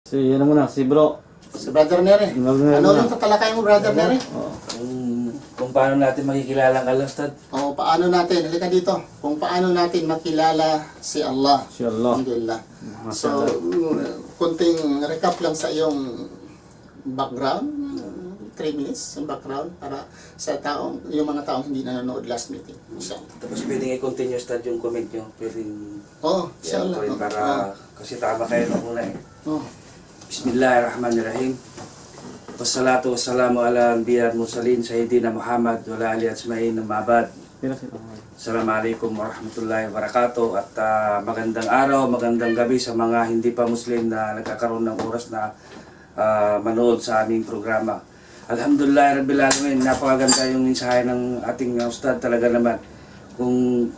Ano muna, si bro. Si Brother Nere. Ano yung tatalakay mo, Brother Nere? Kung paano natin makikilala ang Allah, Ustad? O, paano natin, halika dito, kung paano natin makilala si Allah. Si Allah. Alhamdulillah. So, kunting recap lang sa iyong background, 3 minutes yung background para sa taong, yung mga taong hindi nanonood last meeting. So, Tapos pwedeng i-continue, Ustad, yung comment nyo. Pwedeng inshallah. para, kasi tama kayo na muna eh. Bismillahirrahmanirrahim. Wassalatu wassalamu ala anbiya al-mursalin Sayyidina Muhammad wa ala alihi ajma'in mabad. Assalamualaikum warahmatullahi wabarakatuh. At magandang araw, magandang gabi sa mga hindi pa Muslim na nagkakaroon ng oras na manood sa aming programa. Alhamdulillah Rabbil Alamin, napakaganda yung mensahe ng ating ustad talaga naman. Kung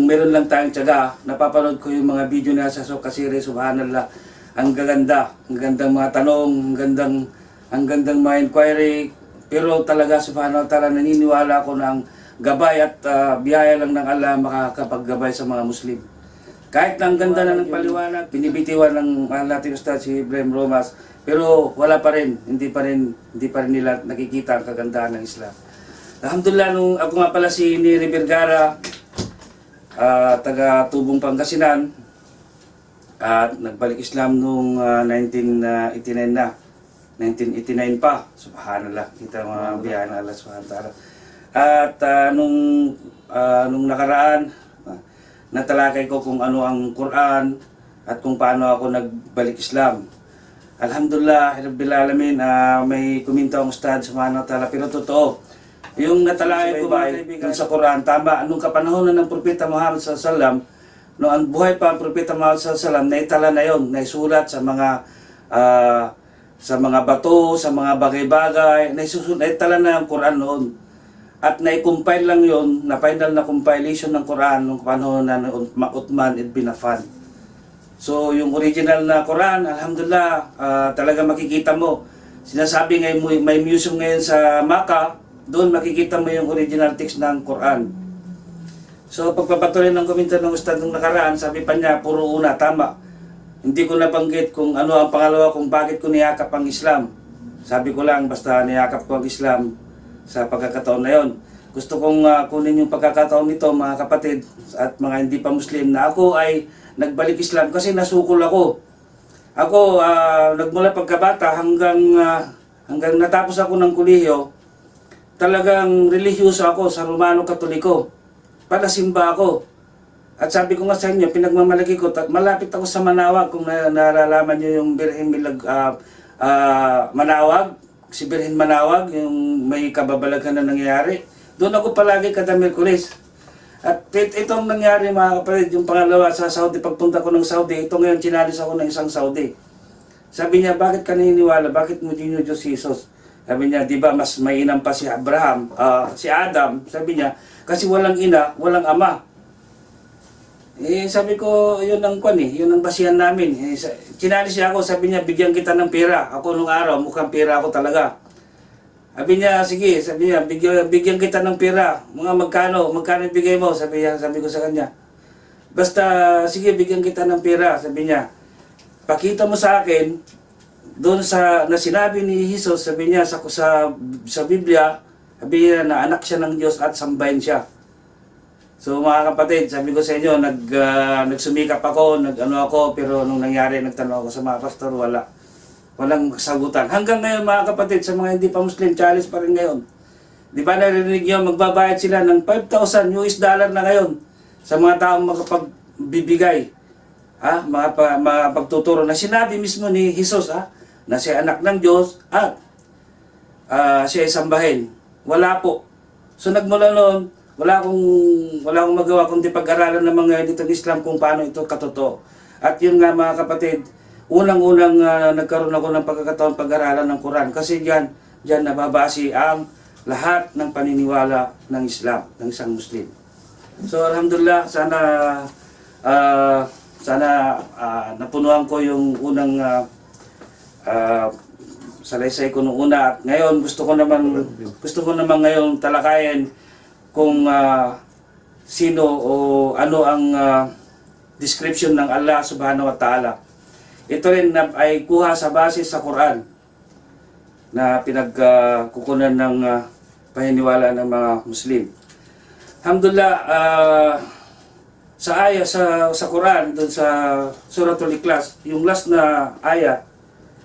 meron lang tayong tiyaga, napapanood ko yung mga video na sa Sokasiri, subhanallah. Ang gandang mga tanong, ang gandang mga inquiry, pero talaga subhanahu wa ta'ala naniniwala ako ng gabay at biyaya lang ng Allah makakapaggabay sa mga Muslim. Kahit na ang ganda na ng paliwanag, binibitiwan ng nating Ustad si Ibrahim Romas, pero wala pa rin, hindi pa rin nila nakikita ang kagandahan ng Islam. Alhamdulillah, nung ako nga pala si Neri Vergara, taga Tubong Pangasinan, at nagbalik Islam noong 1989 na. 1989 pa. Subhanallah. Kita mga biyaya ng Allah subhanahu wa ta'ala. At nung nakaraan, natalakay ko kung ano ang Quran at kung paano ako nagbalik Islam. Alhamdulillah, Rabbil Alamin, may kuminto ang Ustad subhanahu wa ta'ala. Pero totoo, yung natalakay ko ba sa Quran, tama, nung kapanahonan ng Propeta Muhammad sallallahu alaihi wasallam, no, ang buhay pa ang Propeta Muhammad sallallahu alaihi wasallam, naitala na yon, naisulat sa mga bato, sa mga bagay-bagay, naitala na ang Quran noon. At nai-compile lang yon, na final na compilation ng Quran nung panahon na Uthman ibn Affan. So yung original na Quran, alhamdulillah, talaga makikita mo. Sinasabi ngayon, may museum ngayon sa Makkah, doon makikita mo yung original text ng Quran. So pagpapatuloy ng komentar ng Ustad nung nakaraan, sabi pa niya, puro una, tama. Hindi ko nabanggit kung ano ang pangalawa, kung bakit ko niyakap ang Islam. Sabi ko lang, basta niyakap ko ang Islam sa pagkakataon na yon. Gusto kong kunin yung pagkakataon nito, mga kapatid at mga hindi pa Muslim, na ako ay nagbalik Islam kasi nasukol ako. Ako, nagmula pagkabata hanggang natapos ako ng kolehiyo, talagang relihiyoso ako sa Romano Katoliko. Palasimba ako. At sabi ko nga sa inyo, pinagmamalaki ko, malapit ako sa Manawag, kung nalalaman nyo yung Birhen Manawag, si Birhen Manawag, yung may kababalaghan na nangyayari. Doon ako palagi kada Merkulis. At itong nangyari mga kapatid, yung pangalawa sa Saudi, pagpunta ko ng Saudi, ito ngayon chinalis ako ng isang Saudi. Sabi niya, bakit ka naniniwala? Bakit mo dinudiyos si Jesus? Sabi niya, di ba mas mainam pa si Abraham, si Adam, sabi niya, kasi walang ina, walang ama. Sabi ko, yun ang yun ang basihan namin. Chinalis siya ako, sabi niya, bigyan kita ng pera. Ako nung araw, mukhang pera ako talaga. Sabi niya, sige, sabi niya, bigyan kita ng pera. Mga magkano ibigay mo? Sabi ko sa kanya. Basta, sige, bigyan kita ng pera. Sabi niya, pakita mo sa akin, doon na sinabi ni Jesus, sabi niya sa Biblia, sabi niya na anak siya ng Diyos at sambahin siya. So mga kapatid, sabi ko sa inyo, nagsumikap ako, pero nung nangyari, nagtanong ako sa mga pastor, walang sagutan. Hanggang ngayon mga kapatid, sa mga hindi pa Muslim, challenge pa rin ngayon. Di ba narinig nyo, magbabayad sila ng $5,000 na ngayon sa mga taong makapagbibigay. Mga pagtuturo na sinabi mismo ni Jesus, na siya anak ng Diyos at siya ay sambahin. Wala po. So nagmula noon, wala akong magawa kundi pag-aralan ng mga dito ng Islam kung paano ito katotoo. At yun nga mga kapatid, unang-unang nagkaroon ako ng pagkakataon pag-aralan ng Quran kasi diyan nababase ang lahat ng paniniwala ng Islam, ng isang Muslim. So alhamdulillah, sana napunuan ko yung unang salaysay ko nung una, at ngayon gusto ko naman ngayon talakayin kung sino o ano ang description ng Allah subhanahu wa ta'ala. ito rin ay kuha sa base sa Quran na pinagkukunan ng paniniwala ng mga Muslim. Alhamdulillah, sa aya sa Quran, doon sa Suratul Ikhlas, yung last na aya,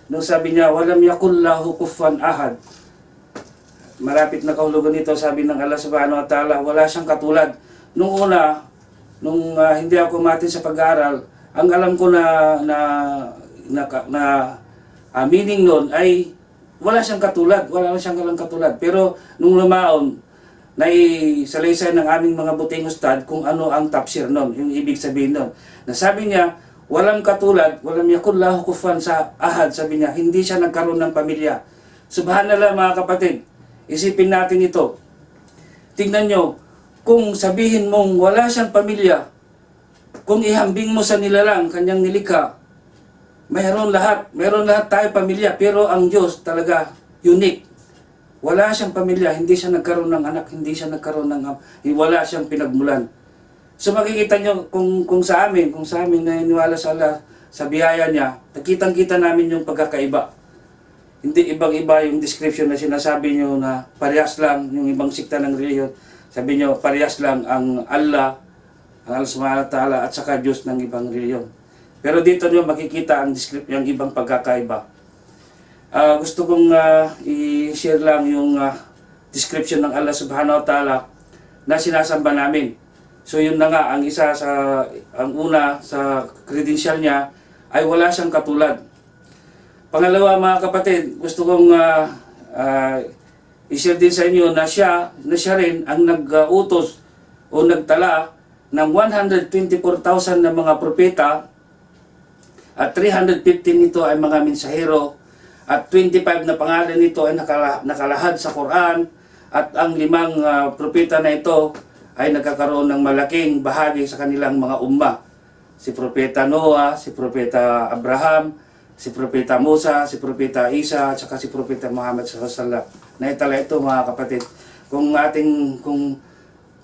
nung sabi niya, walam yakul lahu kufuwan ahad. Marapit na kahulugan nito, sabi ng Allah subhanahu wa ta'ala, wala siyang katulad. Nung una, nung hindi ako matin sa pag-aaral, ang alam ko na meaning nun ay wala siyang katulad, wala siyang katulad. Pero nung lumaon, naisalaysay ng aming mga buting ustad kung ano ang tafsir nun, yung ibig sabihin nun. Nasabi niya, walang katulad, walam yakul lahu kufuwan sa ahad, sabi niya, hindi siya nagkaroon ng pamilya. Subhanallah mga kapatid, isipin natin ito. Tingnan nyo, kung sabihin mong wala siyang pamilya, kung ihambing mo sa nilalang, kanyang nilikha, mayroon lahat tayo pamilya, pero ang Diyos talaga unique. Wala siyang pamilya, hindi siya nagkaroon ng anak, hindi siya nagkaroon ng wala siyang pinagmulan. So makikita nyo kung sa amin naniniwala sa Allah, sa biyaya niya, nakitang-kita namin yung pagkakaiba. Hindi ibang-iba yung description na sinasabi nyo na parehas lang yung ibang sikta ng reliyon. Sabi nyo, parehas lang ang Allah subhanahu wa ta'ala at saka Diyos ng ibang reliyon. Pero dito nyo makikita yung ibang pagkakaiba. Gusto kong i-share lang yung description ng Allah subhanahu wa ta'ala na sinasamba namin. So yun na nga, ang una sa credential niya ay wala siyang katulad. Pangalawa mga kapatid, gusto kong i-share din sa inyo na siya rin ang nag-utos o nagtala ng 124,000 na mga propeta at 315 nito ay mga mensahero. At 25 na pangalan nito ay nakalahad sa Quran at ang 5 propeta na ito ay nagkakaroon ng malaking bahagi sa kanilang mga umma. Si Propeta Noah, si Propeta Abraham, si Propeta Musa, si Propeta Isa, at saka si Propeta Muhammad sallallahu alaihi wasallam. Naitala ito mga kapatid.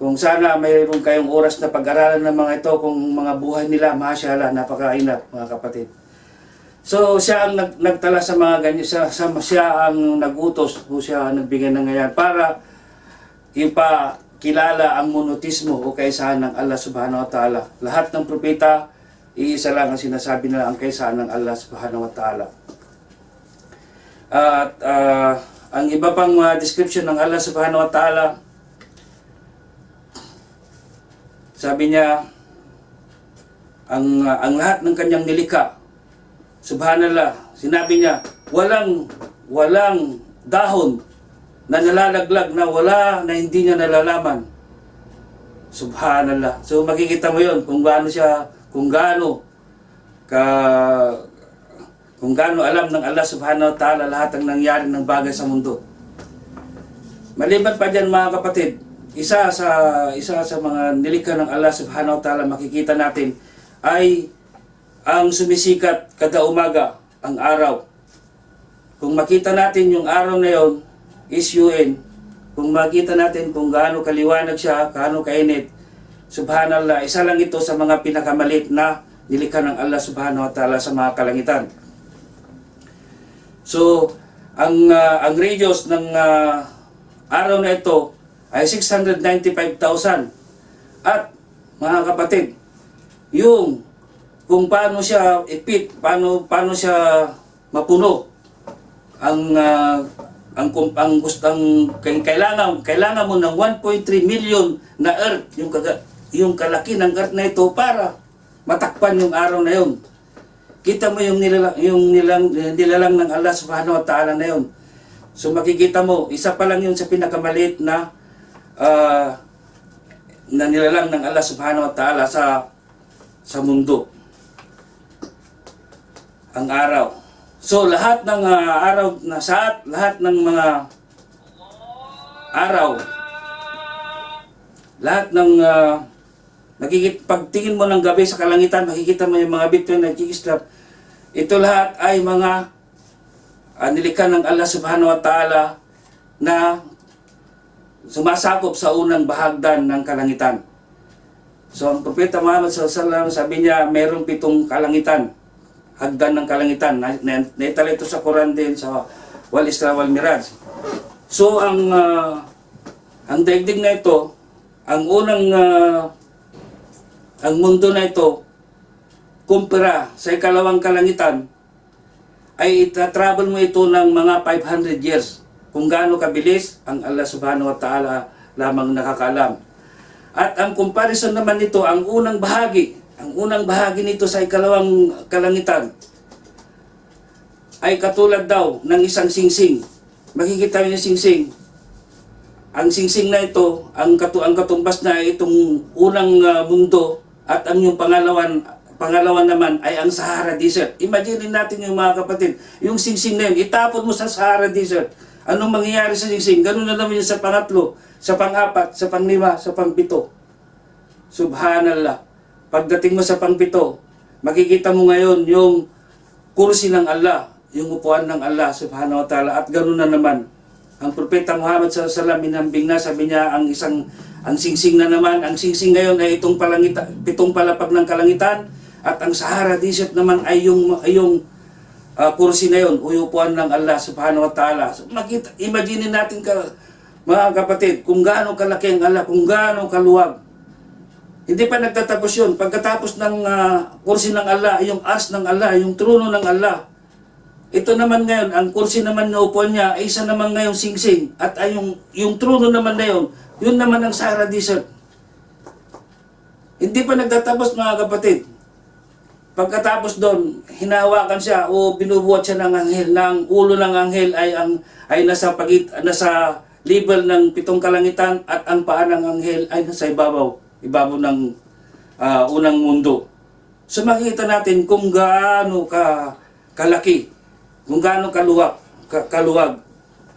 Kung sana mayroon kayong oras na pag-aralan ng mga ito, kung mga buhay nila, mashallah, napakainap mga kapatid. So siya ang nagtala sa mga ganyan, siya ang nagutos o siya ang nagbigay ng ngayon para ipakilala ang monotismo o kaisahan ng Allah subhanahu wa ta'ala. Lahat ng propeta, iisa lang ang sinasabi nila ang kaisahan ng Allah subhanahu wa ta'ala. At ang iba pang description ng Allah subhanahu wa ta'ala, sabi niya, ang lahat ng kanyang nilikha, subhanallah, sinabi niya, walang dahon na nalalaglag na hindi niya nalalaman. Subhanallah. So makikita mo 'yon kung gaano alam ng Allah subhanahu wa ta'ala lahat ng nangyari ng bagay sa mundo. Maliban pa diyan mga kapatid, isa sa mga nilikha ng Allah subhanahu wa ta'ala makikita natin ay ang sumisikat kada umaga, ang araw. Kung makita natin yung araw na yon, is UN. Kung makita natin kung gaano kaliwanag siya, gaano kainit, subhanallah, isa lang ito sa mga pinakamalit na nilikha ng Allah subhanahu wa ta'ala sa mga kalangitan. So, ang radius ng araw na ito ay 695,000. At, mga kapatid, yung kung paano siya ipit, paano siya mapuno kailangan mo ng 1.3 million na earth, yung kalaki ng earth na ito para matakpan yung araw na yun. Kita mo yung nilalang ng Allah subhanahu wa ta'ala na yun. So makikita mo, isa pa lang yun sa pinakamaliit na nilalang ng Allah subhanahu wa ta'ala sa mundo. Ang araw. So lahat ng araw na lahat ng mga araw, lahat ng pagtingin mo ng gabi sa kalangitan, makikita mo yung mga bituin na nakikislap. Ito lahat ay mga nilikha ng Allah subhanahu wa ta'ala na sumasakop sa unang bahagdan ng kalangitan. So ang Propeta Muhammad sallallahu alaihi wasallam, sabi niya mayroong 7 kalangitan. hagdan ng kalangitan. Naitala ito sa Quran din, sa Wal Isra wal Miraj. So ang daigdig na ito, ang mundo na ito, kumpara sa ikalawang kalangitan, ay itatravel mo ito ng mga 500 years. Kung gaano kabilis, ang Allah subhanahu wa ta'ala lamang nakakaalam. At ang comparison naman nito, ang unang bahagi nito sa ikalawang kalangitan, ay katulad daw ng isang singsing. Makikita niyo yung singsing. Ang singsing na ito, ang katumbas na itong unang mundo, at ang yung pangalawan naman ay ang Sahara Desert. Imagine natin yung mga kapatid, yung singsing na yun, itapon mo sa Sahara Desert. Anong mangyayari sa singsing? Ganun na naman yun sa pangatlo, sa pang-apat, sa pang-lima, sa pang-pito. Subhanallah. Pagdating mo sa pang-pito, makikita mo ngayon yung kursi ng Allah, yung upuan ng Allah subhanahu wa ta'ala, at ganun na naman. Ang Propeta Muhammad SAW minambing na, sabi niya, ang singsing na naman, ang singsing ngayon ay itong pitong palapag ng kalangitan, at ang Sahara Desert naman ay yung kursi na yun, upuan ng Allah subhanahu wa ta'ala. So, imagine natin mga kapatid, kung gaano kalaki ang Allah, kung gaano kaluwag. Hindi pa nagtatapos yun. Pagkatapos ng kursi ng Allah, yung ars ng Allah, yung trono ng Allah. Ito naman ngayon, ang kursi naman na upuan niya, ay isa naman ngayong singsing. At ay yung trono naman na yun naman ang Sahara Desert. Hindi pa nagtatapos mga kapatid. Pagkatapos doon, hinahawakan siya o binubuhat siya ng anghel. Ng ulo ng anghel ay nasa level ng pitong kalangitan, at ang paa ng anghel ay nasa ibabaw ng unang mundo. So makikita natin kung gaano kalaki, kung gaano kaluwag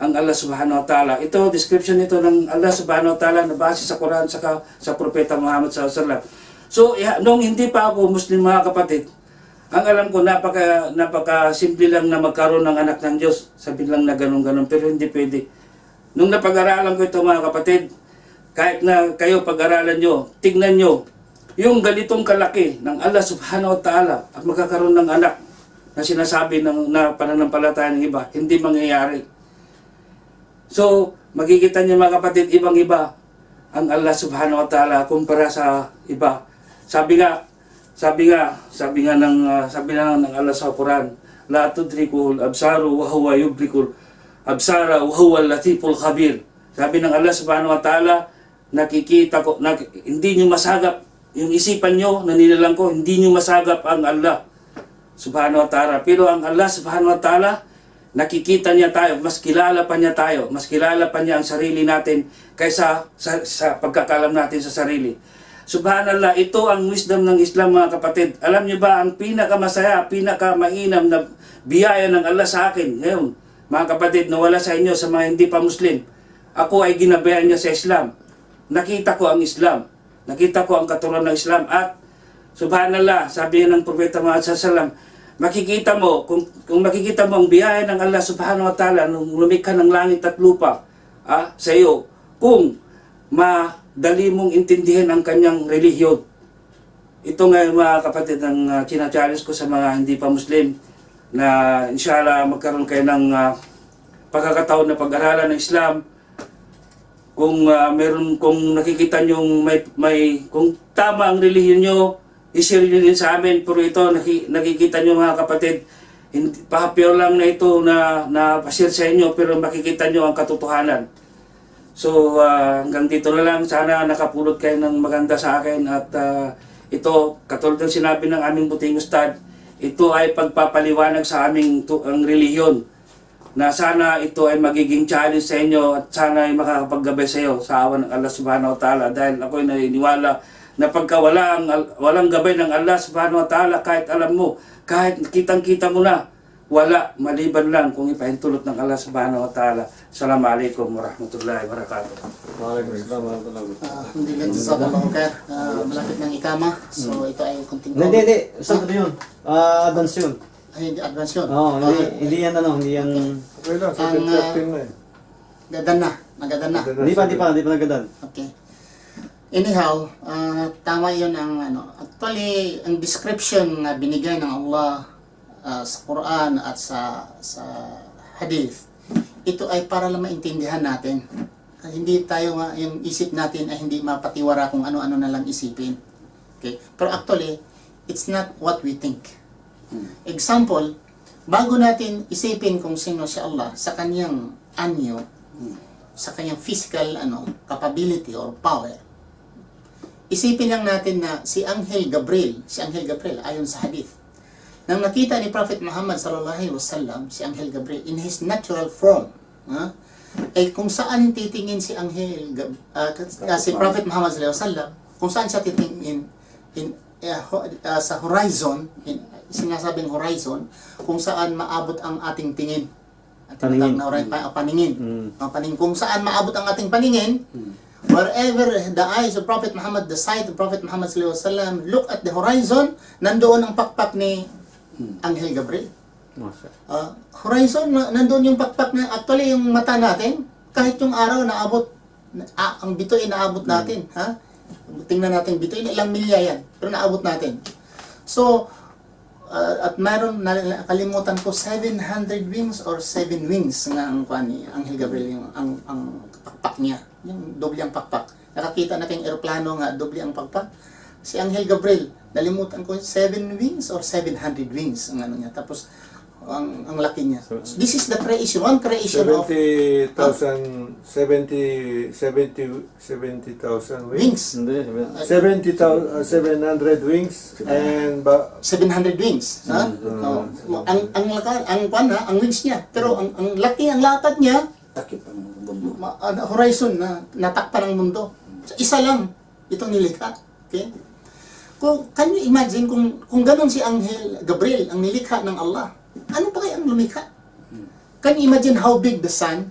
ang Allah subhanahu wa ta'ala. Ito, description ito ng Allah subhanahu wa ta'ala na base sa Quran saka sa Propeta Muhammad SAW. So, nung hindi pa ako Muslim mga kapatid, ang alam ko, napaka simple lang na magkaroon ng anak ng Diyos. Sabi lang na ganun-ganun, pero hindi pwede. Nung napag-aralan ko ito mga kapatid, kahit na kayo pag-aralan nyo, tignan nyo, yung ganitong kalaki ng Allah subhanahu wa ta'ala at magkakaroon ng anak na sinasabi na pananampalataya ng iba, hindi mangyayari. So, makikita nyo mga kapatid, ibang-iba ang Allah subhanahu wa ta'ala kumpara sa iba. Sabi nga ng Allah sa Quran, la tudrikul absaru wa huwa yudrikul absara wa huwa al-latiful khabir. Sabi ng Allah subhanahu wa ta'ala, hindi nyo masagap yung isipan nyo, nanilalang ko, hindi nyo masagap ang Allah subhanahu wa ta'ala. Pero ang Allah subhanahu wa ta'ala, nakikita niya tayo, mas kilala pa niya tayo, mas kilala pa niya ang sarili natin kaysa sa pagkakalam natin sa sarili. Subhanallah, ito ang wisdom ng Islam mga kapatid. Alam niyo ba, ang pinakamasaya, pinakamainam na biyaya ng Allah sa akin ngayon, mga kapatid, nawala sa inyo sa mga hindi pa Muslim. Ako ay ginabayan niya sa Islam. Nakita ko ang Islam. Nakita ko ang katuruan ng Islam. At subhanallah, sabi ng Propeta Muhammad SAW, makikita mo, kung makikita mo ang biyaya ng Allah subhanahu wa ta'ala nung lumikha ng langit at lupa sa iyo, kung madali mong intindihin ang kanyang relihiyon. Ito nga mga kapatid ang challenge ko sa mga hindi pa Muslim na inshallah magkaroon kayo ng pagkakataon na pag-aralan ng Islam. Kung kung nakikita nyo kung tama ang relihiyon nyo, i-share nyo din sa amin. Pero ito, nakikita nyo mga kapatid, pahapyaw lang na ito na pa-share sa inyo, pero makikita nyo ang katotohanan. So, hanggang dito na lang. Sana nakapulot kayo ng maganda sa akin. At ito, katulad ng sinabi ng aming buting ustad, ito ay pagpapaliwanag sa aming ang relihiyon. Na sana ito ay magiging challenge sa inyo at sana ay makakapaggabay sa iyo sa awan ng Allah subhanahu wa ta'ala. Dahil ako ay naniniwala na pagka walang gabay ng Allah subhanahu wa ta'ala, kahit alam mo, kahit kitang-kita mo na, wala, maliban lang kung ipahintulot ng Allah subhanahu wa ta'ala. Assalamualaikum warahmatullahi wabarakatuh. Waalaikumsalam warahmatullahi wabarakatuh. Hindi lang sa Balongker, malapit ng ikama. So ito ay kunting Hindi. Saan yun? Advance yun. Ay, hindi advance yun. Oo, hindi yan hindi yan... Okay lang, sa 13 na eh. Nagadan na. Hindi pa nagadan. Okay. Anyhow, tama yun ang Actually, ang description na binigay ng Allah sa Quran at sa hadith, ito ay para lang maintindihan natin. Hindi tayo nga, yung isip natin ay hindi mapatiwara kung ano-ano na lang isipin. Okay? Pero actually, it's not what we think. Example, bago natin isipin kung sino si Allah sa kanyang anyo, sa kanyang physical capability or power, isipin lang natin na si Anghel Gabriel ayon sa hadith, nang nakita ni Prophet Muhammad sallallahu alaihi wasallam, si Anghel Gabriel in his natural form, ay kung saan titingin si si Prophet Muhammad sallallahu alaihi wasallam, kung saan siya titingin sa horizon, sinasabing horizon, kung saan maabot ang ating tingin. Paningin. Paningin. Kung saan maabot ang ating paningin, wherever the eyes of Prophet Muhammad, the sight of Prophet Muhammad sallallahu alaihi wasallam look at the horizon, nandoon ang pakpak ni Anghel Gabriel. Horizon, nandoon yung pakpak na actually yung mata natin, kahit yung araw naabot, ang bituin naabot natin. Tingnan natin bituin, ilang milya yan, pero naabot natin. So, at mayroon, nakalimutan ko, 700 wings or 7 wings nga ang ni Anghel Gabriel, yung ang pakpak niya, yung doble ang pakpak. Nakakita na kayong eroplano nga, doble ang pakpak. Si Anghel Gabriel, nalimutan ko, 7 wings or 700 wings ang niya. Tapos, ang laki niya. So, this is the creation, one creation of 70,000 wings. 700 wings and 700 wings. Ang wings niya. Pero ang laki, ang lapad niya, Takip ang mundo. Horizon na natakpan ng mundo. So, isa lang itong nilikha. Okay? Can you imagine kung ganun si Anghel Gabriel ang nilikha ng Allah? Ano pa kaya ang lumikha? Can you imagine how big the sun,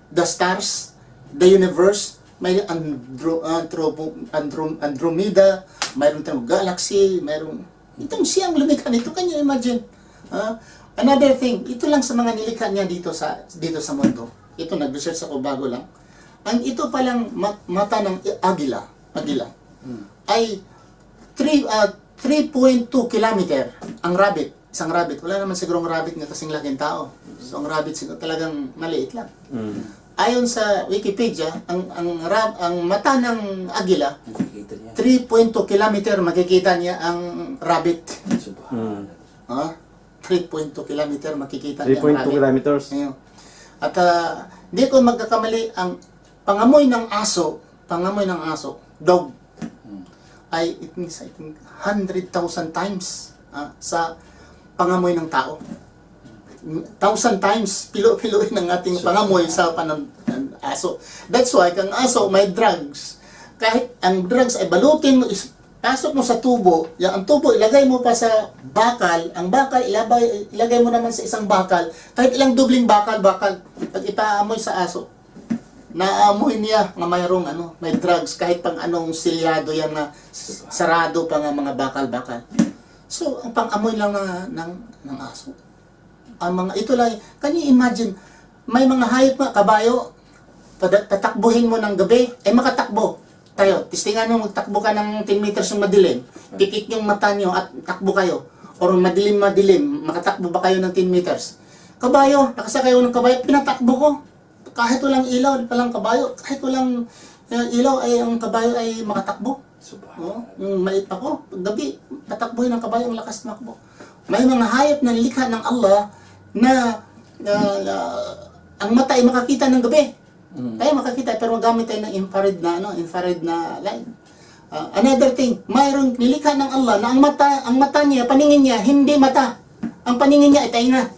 the stars, the universe, may Andromeda, mayroon tayong galaxy, mayroon... Itong siyang lumikha nito, can you imagine? Another thing, ito lang sa mga nilikha niya dito sa mundo. Ito, nag-research ako bago lang. Ang ito palang mata ng agila ay 3.2 kilometer ang rabbit. Isang rabbit. Wala naman sigurong rabbit nga kasing laking tao. So, ang rabbit siguro talagang maliit lang. Ayon sa Wikipedia, ang mata ng agila, 3.2 kilometer makikita niya ang rabbit. 3.2 kilometer makikita niya ang rabbit. 3.2 kilometers. At di ko magkakamali, ang pangamoy ng aso, dog, ay it means I think 100,000 times sa pangamoy ng tao. 1,000 times pilo-piloin ng ating pangamoy sa aso. That's why kang aso may drugs. Kahit ang drugs ay balutin mo, pasok mo sa tubo, ang tubo ilagay mo pa sa bakal, ang bakal ilagay mo naman sa isang bakal, kahit ilang dubling bakal, pag ipaamoy sa aso, naamoy niya nga mayroong may drugs, kahit pang anong silyado yan na sarado pa nga mga bakal-bakal. So, ang pang-amoy lang ng aso. Ang mga ito lang, can you imagine, may mga hayop nga, kabayo, tatakbuhin mo ng gabi, makatakbo. Tayo, tistingan mo, magtakbo ka ng 10 meters yung madilim, pikit yung mata nyo at takbo kayo. Or madilim, makatakbo ba kayo ng 10 meters? Kabayo, nakasakay ko ng kabayo, pinatakbo ko. Kahit walang ilaw, palang kabayo, kahit walang ilaw, ay ang kabayo ay makatakbo. Yung mait pa ko, gabi, tatakbuhin ng kabayo, ang lakas makbo. May mga hayop na nilikha ng Allah na ang mata ay makakita ng gabi. Kaya makakita, pero magamit tayo ng infrared na light. Another thing, mayroong nilikha ng Allah na ang mata niya, paningin niya, hindi mata. Ang paningin niya ay tainga.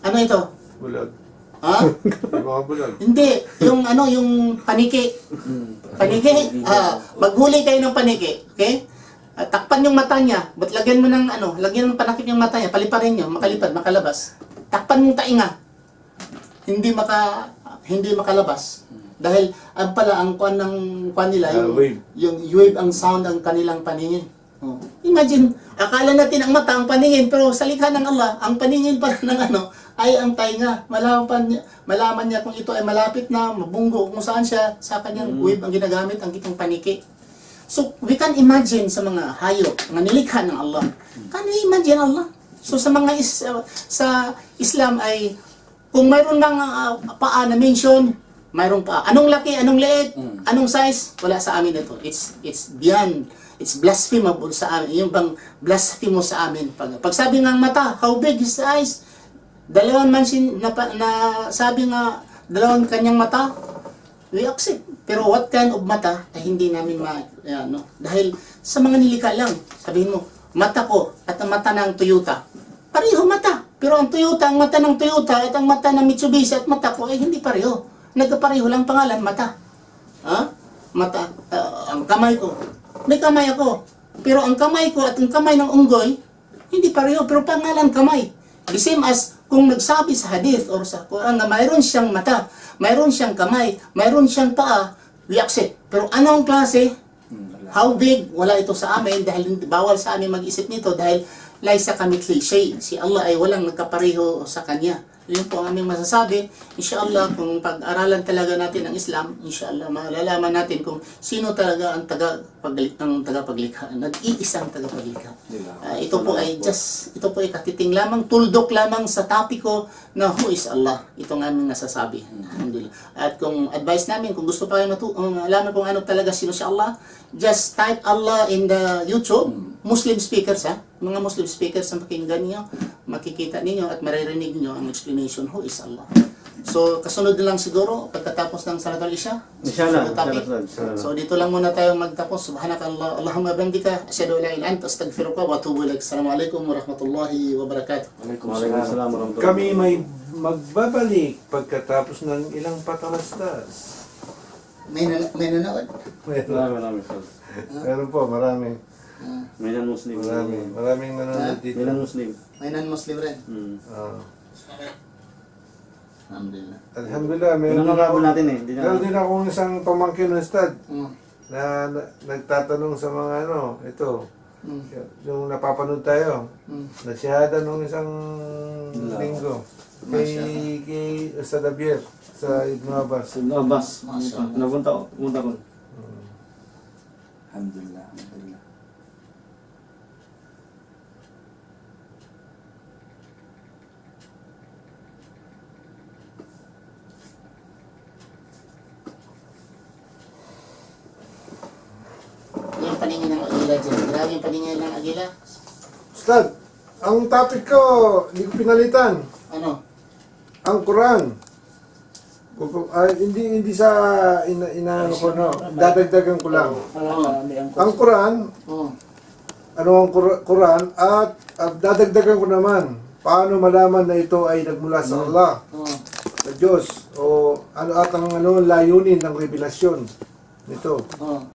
Ano ito? Bulag. Mga bulag. Hindi, yung paniki. Paniki, maghuli kayo ng paniki, okay? Takpan yung mata niya, ba't lagyan mo ng lagyan ng panakip yung mata niya, paliparin niyo, makalipad, makalabas. Takpan mong tainga. Hindi makalabas. Dahil ang kwan nila, yung wave ang sound ang kanilang paningin. Imagine, akala natin ang mata ang paningin, pero sa likha ng Allah, ang paningin pa ng ay ang tainga. Malaman niya kung ito ay malapit na, mabunggo, kung saan siya, sa kanyang wave ang ginagamit, ang kitang paniki. So, we can imagine sa mga hayop na nilikha ng Allah. Can you imagine Allah? So sa mga sa Islam ay kung mayroon mga paa na mention, mayroong paa. Anong laki, anong liit, anong size, wala sa amin ito. It's beyond, it's blasphemable sa amin. Yung bang blasphemous sa amin. Pag sabi ng mata, how big his eyes? Dalawang sabi nga, dalawang kanyang mata, we accept. Pero what kind of mata ay hindi namin dahil sa mga nilikha lang. Sabihin mo, mata ko at ang mata ng Toyota. Pareho mata. Pero ang mata ng Toyota at ang mata ng Mitsubishi at mata ko ay hindi pareho. Nagkapareho lang pangalan, mata. Mata. Ang kamay ko. May kamay ako. Pero ang kamay ko at ang kamay ng unggoy, hindi pareho. Pero pangalan kamay. The same as kung nagsabi sa hadith or sa Quran na mayroon siyang mata, mayroon siyang kamay, mayroon siyang paa, we accept. Pero anong klase? How big? Wala ito sa amin dahil bawal sa amin mag-isip nito dahil laysa kamithli shay. Si Allah ay walang nagkapareho sa kanya. Yun po ang aming masasabi. Inshallah, kung pag-aralan talaga natin ang Islam, inshallah, malalaman natin kung sino talaga ang tagapaglikha. Nag-iisang tagapaglikha. Ito po ay katiting lamang, tuldok lamang sa topiko na who is Allah. Ito ang aming nasasabi. Alhamdulillah. At kung advice namin, kung gusto pa kayo malaman kung ano talaga sino si Allah, just type Allah in the YouTube. Muslim speakers, mga Muslim speakers ang pakinggan niyo, makikita ninyo at maririnig niyo ang explanation who is Allah. So, kasunod na lang siguro pagkatapos ng Salatul Isya. Inshallah. So, dito lang muna tayo magtapos. Subhanakallah, Allahumma bamdika, asyhadu an la ilaha illa anta, astaghfiruka wa atubu ilaik. Assalamualaikum warahmatullahi wabarakatuh. Waalaikumsalam warahmatullahi Kami may magbabalik pagkatapos ng ilang patalastas. May nanood? Marami. Meron po, marami. May non-Muslim. Maraming nanonood dito. May non-Muslim. May non-Muslim rin. Alhamdulillah. Alhamdulillah, Meron ang habol natin eh. Meron din akong isang pamangkin ng stud Mm. na nagtatanong sa mga ito, yung napapanood tayo, nagsiyada nung isang linggo kay Ustad Abier sa Ibn Abbas. Abbas. Masya Allah. Napunta ko. Alhamdulillah. Yung paningin ng agila dyan. Grabe yung paningin ng agila. Ustad, ang topic ko, hindi ko pinalitan. Ano? Ang Quran. Hindi sa inaano ko, no. Dadagdagan ko lang. Ang Quran, ano ang Quran, at dadagdagan ko naman, paano malaman na ito ay nagmula sa Allah, sa Diyos, o ano at ang layunin ng revelasyon nito.